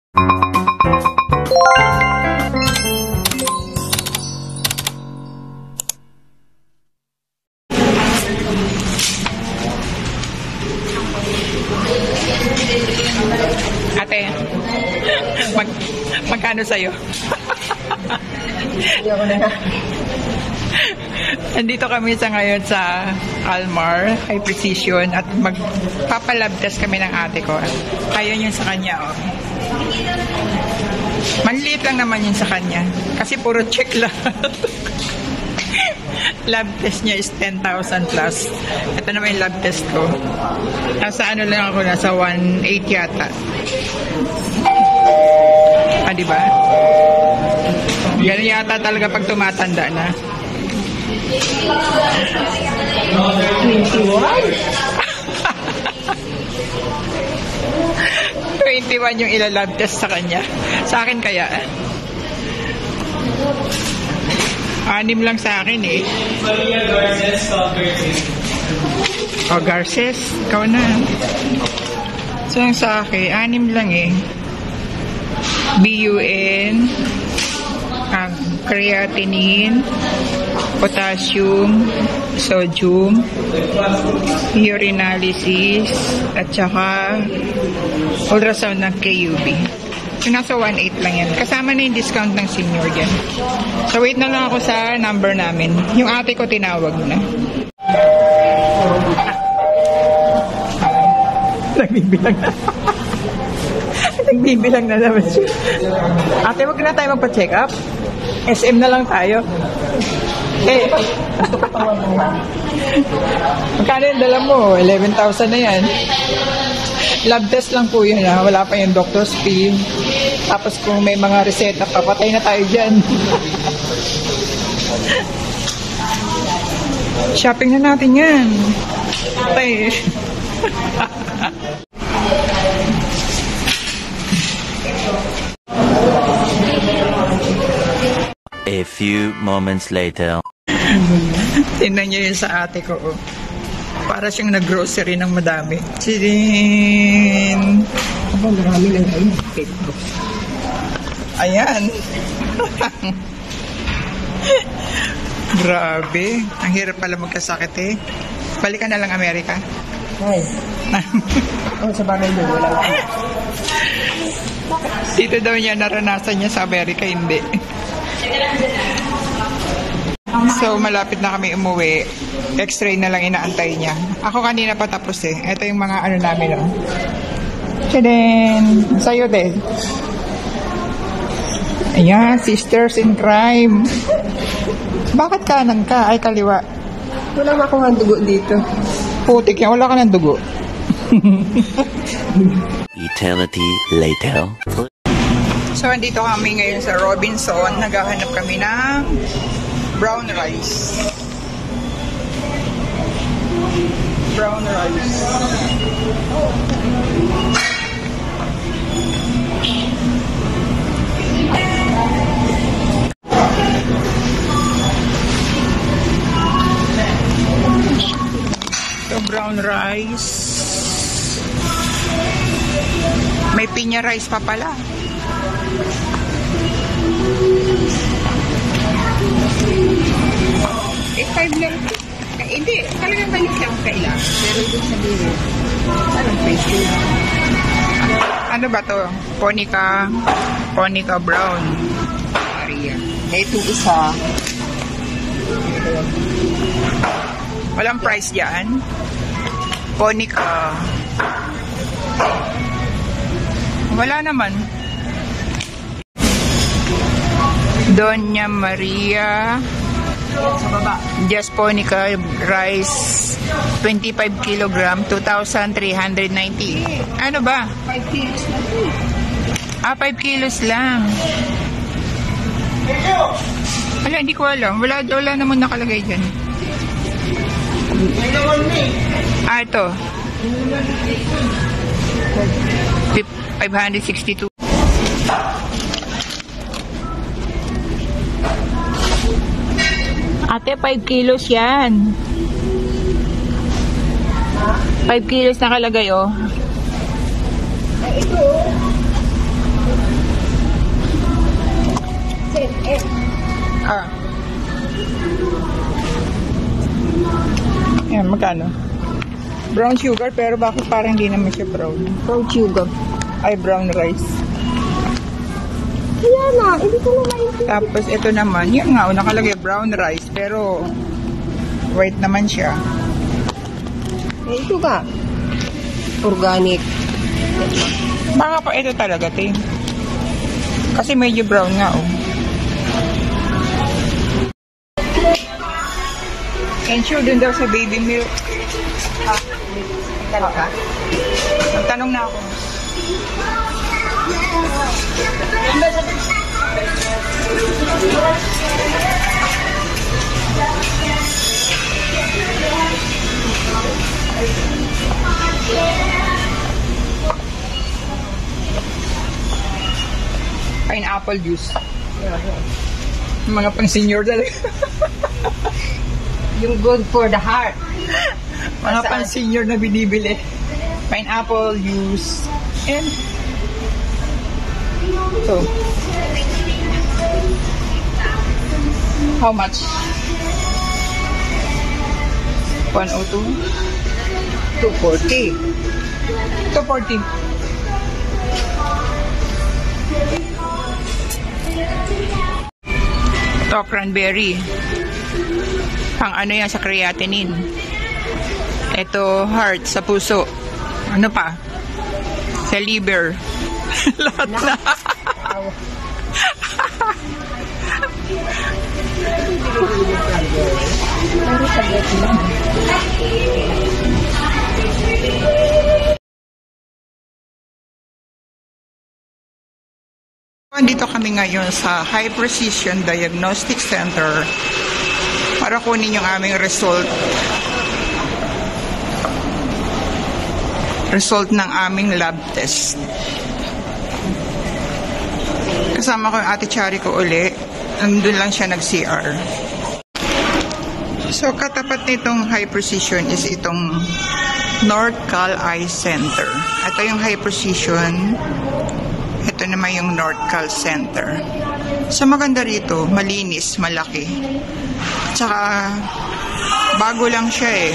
Ate, magkano sa'yo? Nandito kami sa ngayon sa Almar High Precision at magpapalab test kami ng ate ko. Ayun yun sa kanya, oh. Manliit lang naman yun sa kanya kasi puro check lang. Lab test niya is 10,000 plus. Ito naman yung lab test ko. Nasa ano lang ako, nasa 1.8 yata. Ah, diba? Ganun yata talaga pag tumatanda na. 21 yung ilalab test sa kanya. Sa akin kaya. 6 lang sa akin eh. Oh, Garces, ikaw na. So yung sa akin, 6 lang eh. BUN, creatinine, potassium, sodium, urinalysis, at saka ultrasound ng KUB. So, nasa 1.8 lang yan. Kasama na yung discount ng senior yan. So, wait na lang ako sa number namin. Yung ate ko tinawag na. Nagbibilang na. Nagbibilang na naman siya. Ate, wag na tayo magpa-check up. SM na lang tayo. Eh, magkano yung dala mo? 11,000 na yan. Lab test lang po yun, ha? Wala pa yung doctor's fee. Tapos kung may mga reseta, papatay na tayo dyan. Shopping na natin yan. Patay. A few moments later. Tingnan niyo yun sa ate ko. Oh. Para siyang nag-grocery ng madami. Chidin! Aba, marami lang ayun. Ayan. Grabe. Ang hirap pala magkasakit eh. Balikan na lang Amerika. Ay. Oh, sa bagay doon, wala lang. Dito daw niya naranasan niya sa Amerika, hindi. So, malapit na kami umuwi. X-ray na lang inaantay niya. Ako kanina pa tapos eh. Ito yung mga ano namin. Oh. Tadaan! Sa'yo din. Ayan, sisters in crime. Bakit kanan ka? Ay, kaliwa. Wala makuha dugo dito. Putik yan. Wala ka ng dugo. Eternity later. So, andito kami ngayon sa Robinson. Naghahanap kami ng brown rice. Brown rice. So, brown rice. May pinya rice pa pala. Eh, 5 lang. Hindi, talagang balik lang kailan. Pero doon sa dulo. Anong face yun? Ano ba to? Ponica brown. Maria. Ito isa. Walang price dyan. Ponica. Wala naman. Doña Maria. Sa baba. Just Ponica rice 25 kilogram 2,390. Ano ba? 5 kilos na ito. 5 kilos lang. Wala, hindi ko alam. Wala naman nakalagay dyan. Ito. 562. Ate, 5 kilos yan. 5 kilos nakalagay, oh. Ay, ito. Ah. Yan, magkano? Brown sugar, pero bakit parang hindi naman siya brown? Brown sugar. Ay, brown rice. Kaya na, hindi ko na maintindihan. Tapos ito naman, yun nga, nakalagay brown rice, pero white naman siya. Eh, ito ka. Organic. Baka pa ito talaga, te. Kasi medyo brown nga, oh. Ensure dun daw sa baby milk. Talaga? Magtanong na ako. Pineapple juice. Mga pang senior talaga. Yung good for the heart. Mga pang senior na binibili. Pineapple juice. And so, how much? 102? 240. 240. Ito, cranberry. Pang ano yan sa creatinine. Ito, heart sa puso. Ano pa? Sa liver. Lahat na. Dito kami ngayon sa High Precision Diagnostic Center para kunin yung aming result ng aming lab test. Kasama ko yung ate Chari ko uli. Nandun lang siya nag-CR. So, katapat nitong High Precision is itong North Cal Eye Center. Ito yung High Precision. Ito naman yung North Cal Center. So, maganda rito. Malinis, malaki. Tsaka, bago lang siya eh.